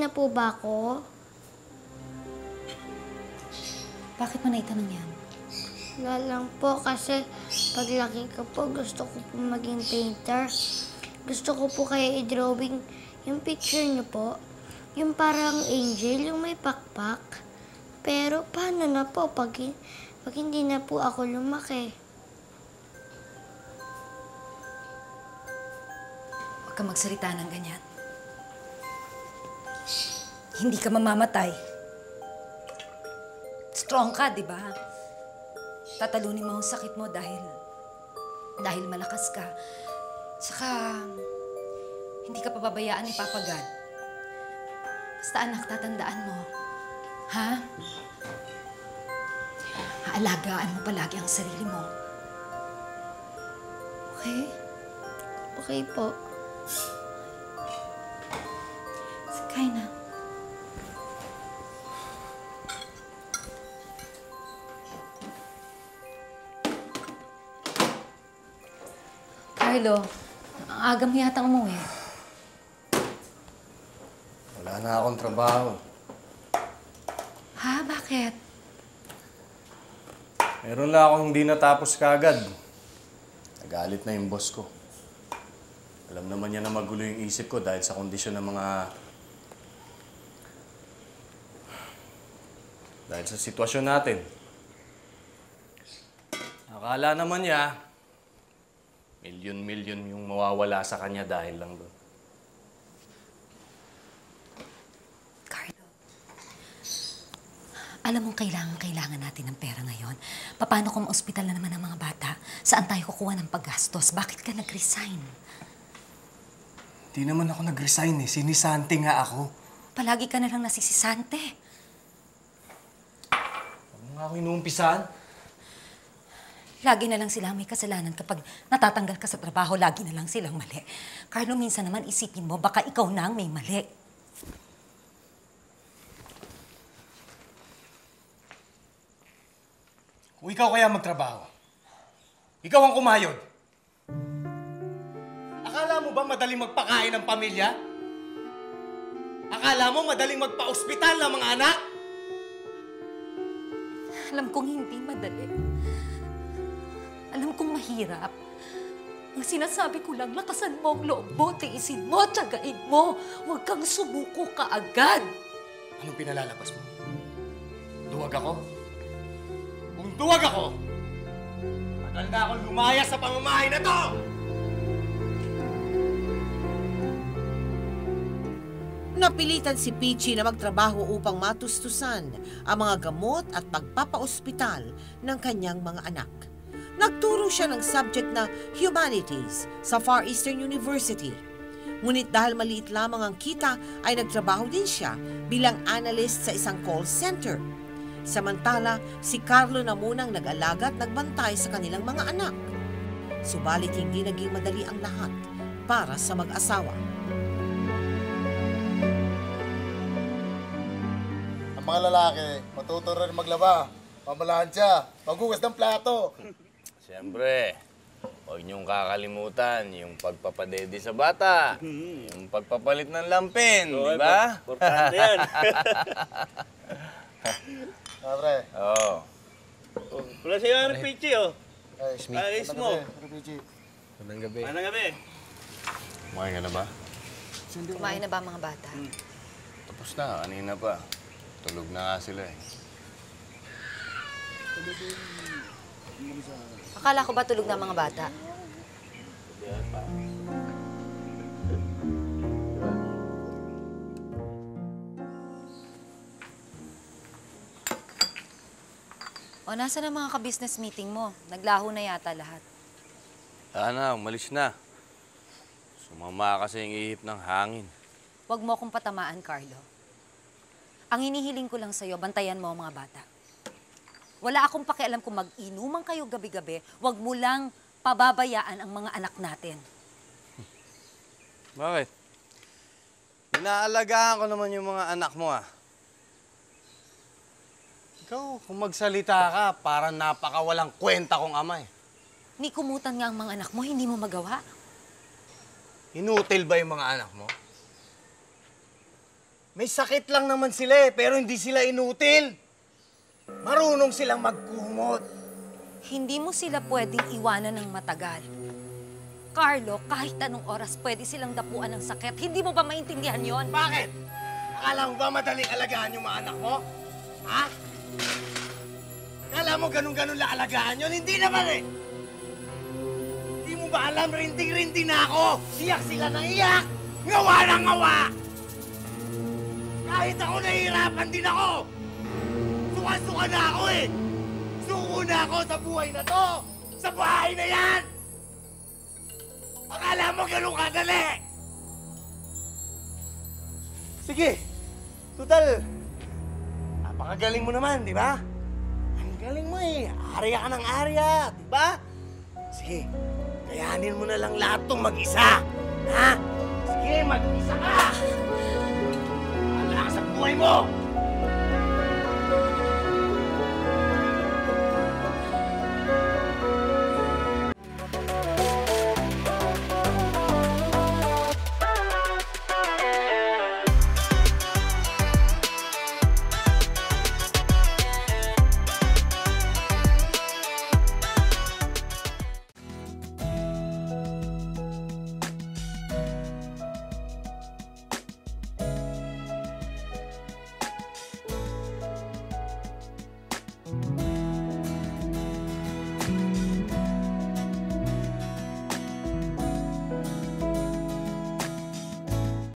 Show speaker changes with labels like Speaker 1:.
Speaker 1: na po ba ako?
Speaker 2: Bakit mo naitanong yan?
Speaker 1: Wala lang po kasi paglaki ko po gusto ko po maging painter. Gusto ko po kaya i-drawing yung picture niyo po. Yung parang angel, yung may pakpak. Pero paano na po pag hindi na po ako lumaki?
Speaker 2: Huwag kang magsalita ng ganyan. Hindi ka mamamatay. Strong ka, di ba? Tatalunin mo ang sakit mo dahil malakas ka. Saka, hindi ka pababayaan ni Papa God. Basta anak, tatandaan mo. Ha? Aalagaan mo palagi ang sarili mo. Okay?
Speaker 1: Okay po.
Speaker 2: Sakay na. Carlo, ang aga mo yata umuwi.
Speaker 3: Wala na akong trabaho.
Speaker 2: Ha? Bakit?
Speaker 3: Meron lang akong hindi natapos kaagad. Nagalit na yung boss ko. Alam naman niya na magulo yung isip ko dahil sa kondisyon ng mga... Dahil sa sitwasyon natin. Akala naman niya, milyon-milyon yung mawawala sa kanya dahil lang doon.
Speaker 2: Carlo, alam mong kailangan natin ng pera ngayon. Paano kung ospital na naman ang mga bata? Saan tayo kukuha ng paggastos? Bakit ka nag-resign?
Speaker 3: Di naman ako nag-resign eh. Sinisante nga ako.
Speaker 2: Palagi ka na lang nasisisante.
Speaker 3: Huwag mo nga ako inuumpisahan.
Speaker 2: Lagi na lang silang may kasalanan kapag natatanggal ka sa trabaho, lagi na lang silang mali. Carlo, minsan naman isipin mo, baka ikaw na ang may mali.
Speaker 4: Kung ikaw kaya magtrabaho, ikaw ang kumayod. Akala mo ba madaling magpakain ng pamilya? Akala mo madaling magpa-ospital ng mga anak?
Speaker 2: Alam kong hindi madali. Alam kong mahirap. Ang sinasabi ko lang, lakasan mo ang loob mo, tiisin mo, tiyagain mo. Huwag kang sumuko kaagad.
Speaker 4: Anong pinalalabas mo? Duwag ako? Kung duwag ako, matagal na akong lumaya sa pamamahay na to!
Speaker 5: Napilitan si Peachy na magtrabaho upang matustusan ang mga gamot at pagpapaospital ng kanyang mga anak. Nagturo siya ng subject na Humanities sa Far Eastern University. Ngunit dahil maliit lamang ang kita, ay nagtrabaho din siya bilang analyst sa isang call center. Samantala, si Carlo na munang nag-alaga at nagbantay sa kanilang mga anak. Subalit hindi naging madali ang lahat para sa mag-asawa.
Speaker 6: Ang mga lalaki, matuto rin maglaba, mamalansya, maghugas ng plato.
Speaker 7: Siyempre, huwag niyong kakalimutan yung pagpapadede sa bata, yung pagpapalit ng lampin, di ba?
Speaker 8: Importante yan.
Speaker 6: Pre.
Speaker 7: Oo.
Speaker 8: Wala si Ari Pichi, oh.
Speaker 6: Ay,
Speaker 8: Ayos mo.
Speaker 3: Magandang gabi.
Speaker 8: Anong gabi?
Speaker 3: Kumain ka na ba?
Speaker 2: Kumain na ba mga bata?
Speaker 3: Tapos na, kanina pa. Tulog na nga sila eh.
Speaker 2: Akala ko ba tulog na mga bata? O, nasa na mga ka-business meeting mo? Naglaho na yata lahat.
Speaker 7: Sana, umalis na. Sumama kasi yung ihip ng hangin.
Speaker 2: Huwag mo akong patamaan, Carlo. Ang hinihiling ko lang sa'yo, bantayan mo ang mga bata. Wala akong pakialam kung mag-inuman kayo gabi-gabi, huwag mo lang pababayaan ang mga anak natin.
Speaker 7: Bakit? Inaalagaan ko naman yung mga anak mo, ah. Ikaw, kung magsalita ka, parang napakawalang kwenta kong ama, eh.
Speaker 2: Ni kumutan nga ang mga anak mo, hindi mo magawa.
Speaker 7: Inutil ba yung mga anak mo?
Speaker 4: May sakit lang naman sila pero hindi sila inutil. Marunong silang magkumot.
Speaker 2: Hindi mo sila pwedeng iwanan ng matagal. Carlo, kahit anong oras pwede silang dapuan ng sakit. Hindi mo ba maintindihan yon?
Speaker 4: Bakit? Akala mo ba madaling alagaan yung mga anak mo? Ha? Akala mo ganun-ganun lang alagaan yun? Hindi naman eh! Hindi mo ba alam, rinting-rinting na ako? Iyak sila ng iyak! Ngawa ng ngawa! Kahit ako nahihirapan din ako! Suka-suka na ako eh! Suko na ako sa buhay na to! Sa bahay na yan! Akala mo ganun kadali! Sige! Total, napakagaling mo naman, di ba? Ang galing mo eh. Arya ka ng arya, di ba? Sige, kayanin mo na lang lahat tong mag-isa. Ha? Sige, mag-isa ka! Wala ka sa buhay mo!